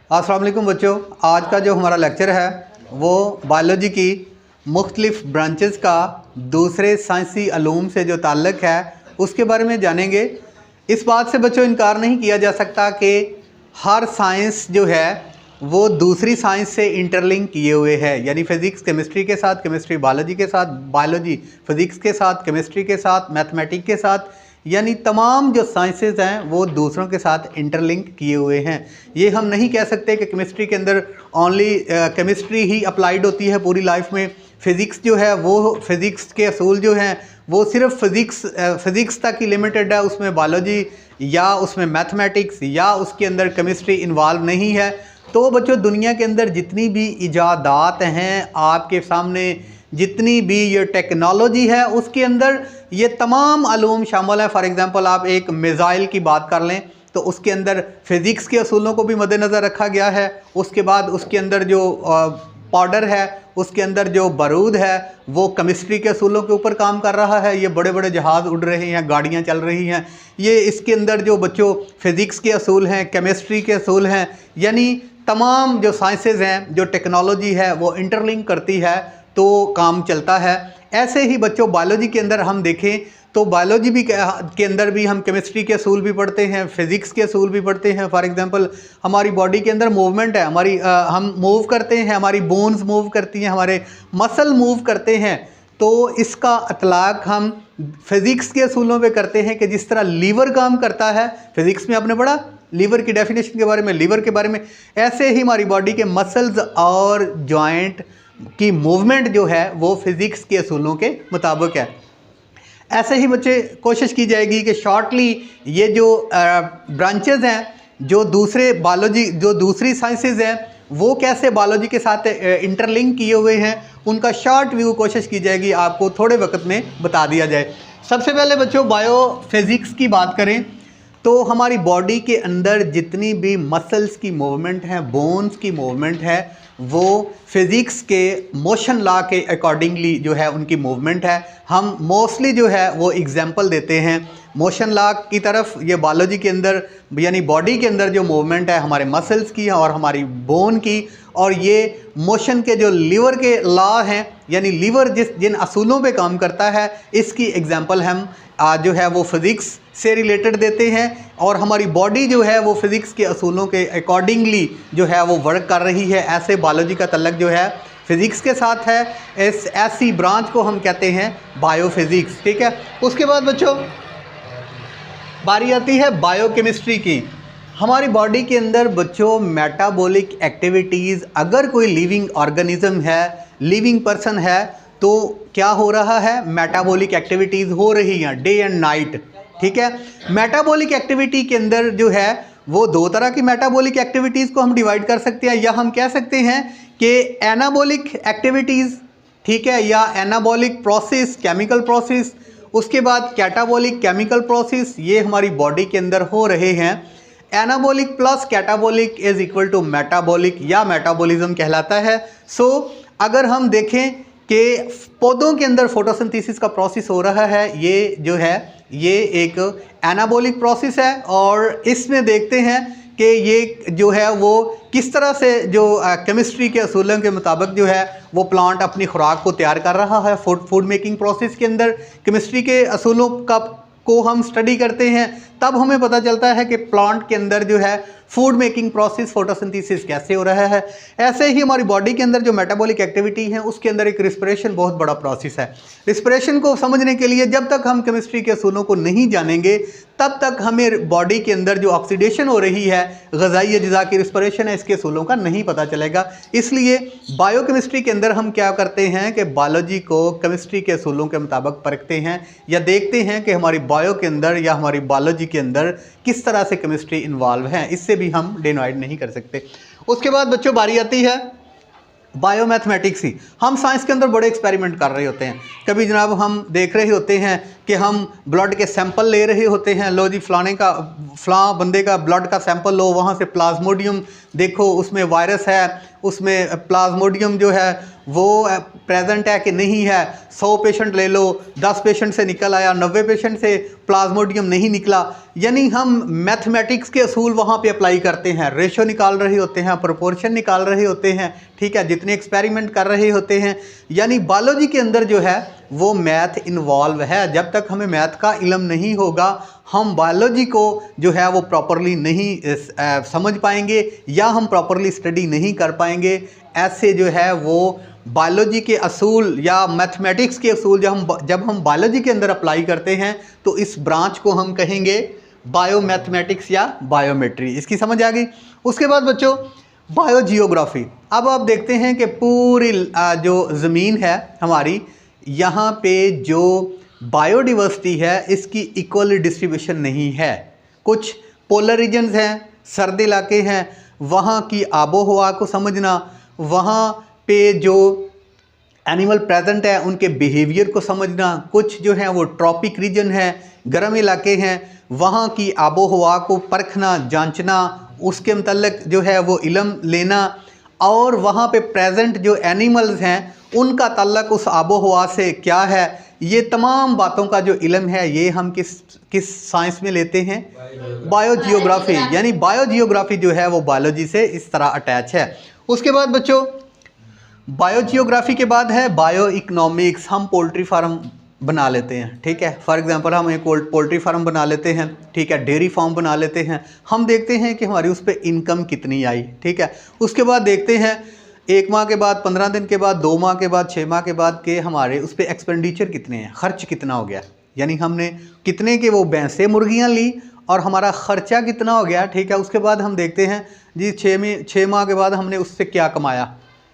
अस्सलाम वालेकुम बच्चों, आज का जो हमारा लेक्चर है वो बायोलॉजी की मुख्तलिफ ब्रांचेस का दूसरे साइंसी अलूम से जो ताल्लुक़ है उसके बारे में जानेंगे। इस बात से बच्चों इनकार नहीं किया जा सकता कि हर साइंस जो है वो दूसरी साइंस से इंटरलिंक किए हुए है, यानी फ़िज़िक्स केमिस्ट्री के साथ, केमिस्ट्री बायोलॉजी के साथ, बायोलॉजी फ़िज़िक्स के साथ, केमिस्ट्री के साथ, मैथमेटिक्स के साथ, यानी तमाम जो साइंसेज हैं वो दूसरों के साथ इंटरलिंक किए हुए हैं। ये हम नहीं कह सकते कि केमिस्ट्री के अंदर ओनली केमिस्ट्री ही अप्लाइड होती है पूरी लाइफ में। फ़िज़िक्स जो है वो फ़िज़िक्स के असूल जो हैं वो सिर्फ फ़िज़िक्स तक ही लिमिटेड है, उसमें बायोलॉजी या उसमें मैथमेटिक्स या उसके अंदर केमिस्ट्री इन्वॉल्व नहीं है। तो बच्चों, दुनिया के अंदर जितनी भी इजादात हैं आपके सामने, जितनी भी ये टेक्नोलॉजी है उसके अंदर ये तमाम अलूम शामिल है। फॉर एग्ज़ाम्पल आप एक मिज़ाइल की बात कर लें तो उसके अंदर फ़िज़िक्स के असूलों को भी मद्देनज़र रखा गया है। उसके बाद उसके अंदर जो पाउडर है, उसके अंदर जो बारूद है वो केमिस्ट्री के असूलों के ऊपर काम कर रहा है। ये बड़े बड़े जहाज़ उड़ रहे हैं, गाड़ियाँ चल रही हैं, ये इसके अंदर जो बच्चों फ़िज़िक्स के असूल हैं, केमिस्ट्री के असूल हैं, यानी तमाम जो साइंसेज़ हैं, जो टेक्नोलॉजी है वो इंटरलिंक करती है तो काम चलता है। ऐसे ही बच्चों बायोलॉजी के अंदर हम देखें तो बायोलॉजी भी के अंदर भी हम केमिस्ट्री के असूल भी पढ़ते हैं, फ़िज़िक्स के असूल भी पढ़ते हैं। फॉर एग्जांपल हमारी बॉडी के अंदर मूवमेंट है, हम मूव करते हैं, हमारी बोन्स मूव करती हैं, हमारे मसल मूव करते हैं। तो इसका इतलाक़ हम फ़िज़िक्स के असूलों पे करते हैं कि जिस तरह लीवर काम करता है, फ़िज़िक्स में आपने पढ़ा लीवर की डेफिनेशन के बारे में, लीवर के बारे में, ऐसे ही हमारी बॉडी के मसल्स और जॉइंट की मूवमेंट जो है वो फ़िज़िक्स के असूलों के मुताबिक है। ऐसे ही बच्चे कोशिश की जाएगी कि शॉर्टली ये जो ब्रांचेज़ हैं, जो दूसरी साइंसेज़ हैं वो कैसे बायोलॉजी के साथ इंटरलिंक किए हुए हैं, उनका शॉर्ट व्यू कोशिश की जाएगी आपको थोड़े वक्त में बता दिया जाए। सबसे पहले बच्चों बायोफिज़िक्स की बात करें तो हमारी बॉडी के अंदर जितनी भी मसल्स की मूवमेंट है, बोन्स की मूवमेंट है, वो फ़िज़िक्स के मोशन लॉ के अकॉर्डिंगली जो है उनकी मूवमेंट है। हम मोस्टली जो है वो एग्जांपल देते हैं मोशन लॉ की तरफ। ये बायोलॉजी के अंदर यानी बॉडी के अंदर जो मूवमेंट है हमारे मसल्स की और हमारी बोन की, और ये मोशन के जो लीवर के लॉ हैं, यानी लीवर जिन असूलों पे काम करता है, इसकी एग्जांपल हम जो है वो फ़िज़िक्स से रिलेटेड देते हैं। और हमारी बॉडी जो है वो फ़िज़िक्स के असूलों के अकॉर्डिंगली जो है वो वर्क कर रही है। ऐसे बायोलॉजी का तल्लक जो है फ़िज़िक्स के साथ है। ऐसी ब्रांच को हम कहते हैं बायोफिज़िक्स। ठीक है, उसके बाद बच्चों बारी आती है बायोकेमिस्ट्री की। हमारी बॉडी के अंदर बच्चों मेटाबॉलिक एक्टिविटीज़, अगर कोई लिविंग ऑर्गेनिज्म है, लिविंग पर्सन है, तो क्या हो रहा है, मेटाबॉलिक एक्टिविटीज़ हो रही हैं डे एंड नाइट। ठीक है, मेटाबॉलिक एक्टिविटी के अंदर जो है वो दो तरह की मेटाबॉलिक एक्टिविटीज़ को हम डिवाइड कर सकते हैं, या हम कह सकते हैं कि एनाबॉलिक एक्टिविटीज़, ठीक है, या एनाबॉलिक प्रोसेस, केमिकल प्रोसेस, उसके बाद कैटाबॉलिक केमिकल प्रोसेस, ये हमारी बॉडी के अंदर हो रहे हैं। Anabolic plus catabolic is equal to metabolic या मेटाबॉलिज्म कहलाता है। सो अगर हम देखें कि पौधों के अंदर फोटोसिंथेसिस का प्रोसेस हो रहा है, ये जो है ये एक एनाबॉलिक प्रोसेस है, और इसमें देखते हैं कि ये जो है वो किस तरह से जो केमिस्ट्री के असूलों के मुताबिक जो है वो प्लांट अपनी खुराक को तैयार कर रहा है। फूड मेकिंग प्रोसेस के अंदर केमिस्ट्री के असूलों को हम स्टडी करते हैं, तब हमें पता चलता है कि प्लांट के अंदर जो है फूड मेकिंग प्रोसेस, फोटोसिंथेसिस कैसे हो रहा है। ऐसे ही हमारी बॉडी के अंदर जो मेटाबॉलिक एक्टिविटी है उसके अंदर एक रिस्पिरेशन बहुत बड़ा प्रोसेस है। रिस्पिरेशन को समझने के लिए जब तक हम केमिस्ट्री के असूलों को नहीं जानेंगे तब तक हमें बॉडी के अंदर जो ऑक्सीडेशन हो रही है, ग़िज़ाई अज्जा की रिस्पिरेशन है, इसके असूलों का नहीं पता चलेगा। इसलिए बायोकेमिस्ट्री के अंदर हम क्या करते हैं कि बायोलॉजी को केमिस्ट्री के असूलों के मुताबिक परखते हैं, या देखते हैं कि हमारी बायो के अंदर या हमारी बायोलॉजी के अंदर किस तरह से केमिस्ट्री इन्वॉल्व है। इससे भी हम डिवाइड नहीं कर सकते। उसके बाद बच्चों बारी आती है बायोमैथमेटिक्स ही। हम साइंस के अंदर बड़े एक्सपेरिमेंट कर रहे होते हैं। कभी जनाब हम देख रहे होते हैं कि हम ब्लड के सैंपल ले रहे होते हैं, लो जी फलां बंदे का ब्लड का सैंपल लो, वहाँ से प्लाज्मोडियम देखो उसमें वायरस है, उसमें प्लाज्मोडियम जो है वो प्रेजेंट है कि नहीं है। 100 पेशेंट ले लो, 10 पेशेंट से निकल आया, 90 पेशेंट से प्लाज्मोडियम नहीं निकला। यानी हम मैथमेटिक्स के असूल वहाँ पे अप्लाई करते हैं, रेशो निकाल रहे होते हैं, प्रोपोर्शन निकाल रहे होते हैं, ठीक है, जितने एक्सपेरिमेंट कर रहे होते हैं। यानी बायोलॉजी के अंदर जो है वो मैथ इन्वॉल्व है। जब तक हमें मैथ का इल्म नहीं होगा हम बायोलॉजी को जो है वो प्रॉपरली नहीं समझ पाएंगे या हम प्रॉपरली स्टडी नहीं कर पाएंगे। ऐसे जो है वो बायोलॉजी के असूल या मैथमेटिक्स के असूल जब हम बायोलॉजी के अंदर अप्लाई करते हैं तो इस ब्रांच को हम कहेंगे बायोमैथमेटिक्स या बायोमेट्री। इसकी समझ आ गई। उसके बाद बच्चों बायोजियोग्राफी। अब आप देखते हैं कि पूरी जो ज़मीन है हमारी, यहाँ पे जो बायोडिवर्सिटी है इसकी इक्वल डिस्ट्रीब्यूशन नहीं है। कुछ पोलर रीजन्स हैं, सर्द इलाके हैं, वहाँ की आबो हवा को समझना, वहाँ पे जो एनिमल प्रेजेंट है उनके बिहेवियर को समझना। कुछ जो है वो ट्रॉपिक रीजन है, गर्म इलाके हैं, वहाँ की आबो हवा को परखना, जांचना, उसके मतलब जो है वो इल्म लेना, और वहाँ पे प्रेजेंट जो एनिमल्स हैं उनका ताल्लुक उस आबो हवा से क्या है। ये तमाम बातों का जो इल्म है ये हम किस साइंस में लेते हैं? बायोजियोग्राफी। यानी बायोजियोग्राफी जो है वो बायोलॉजी से इस तरह अटैच है। उसके बाद बच्चों बायोजियोग्राफी के बाद है बायो इकोनॉमिक्स। हम पोल्ट्री फार्म बना लेते हैं, ठीक है, फॉर एग्जांपल हम एक पोल्ट्री फार्म बना लेते हैं, ठीक है, डेयरी फार्म बना लेते हैं। हम देखते हैं कि हमारी उस पर इनकम कितनी आई, ठीक है। उसके बाद देखते हैं 1 माह के बाद, 15 दिन के बाद, 2 माह के बाद, 6 माह के बाद के हमारे उस पर एक्सपेंडिचर कितने हैं, खर्च कितना हो गया, यानी हमने कितने के वो भैंसें मुर्गियाँ ली और हमारा ख़र्चा कितना हो गया, ठीक है। उसके बाद हम देखते हैं जी 6 माह के बाद हमने उससे क्या कमाया,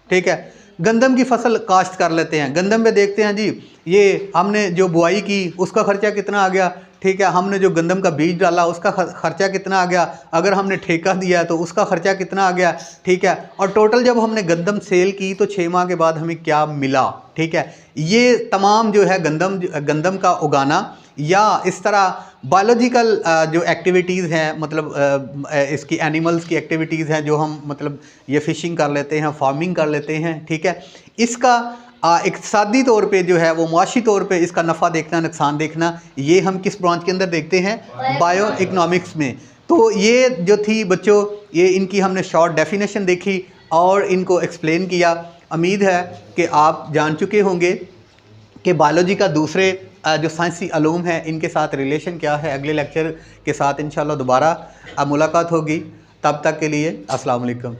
ठीक है। गंदम की फसल काश्त कर लेते हैं, गंदम पे देखते हैं जी ये हमने जो बुआई की उसका ख़र्चा कितना आ गया, ठीक है, हमने जो गंदम का बीज डाला उसका ख़र्चा कितना आ गया, अगर हमने ठेका दिया तो उसका ख़र्चा कितना आ गया, ठीक है, और टोटल जब हमने गंदम सेल की तो 6 माह के बाद हमें क्या मिला, ठीक है। ये तमाम जो है गंदम का उगाना या इस तरह बायोलॉजिकल जो एक्टिविटीज़ हैं, मतलब इसकी एनिमल्स की एक्टिविटीज़ हैं जो हम मतलब ये फ़िशिंग कर लेते हैं, फार्मिंग कर लेते हैं, ठीक है। इसका इक़्तिसादी तौर पे जो है वो मुआशी तौर पे इसका नफ़ा देखना, नुकसान देखना, ये हम किस ब्रांच के अंदर देखते हैं? बायो इकोनॉमिक्स में। तो ये जो थी बच्चों, ये इनकी हमने शॉर्ट डेफिनेशन देखी और इनको एक्सप्लेन किया। उम्मीद है कि आप जान चुके होंगे कि बायोलॉजी का दूसरे जो साइंसी अलूम है इनके साथ रिलेशन क्या है। अगले लेक्चर के साथ इंशाल्लाह दोबारा मुलाकात होगी। तब तक के लिए अस्सलाम वालेकुम।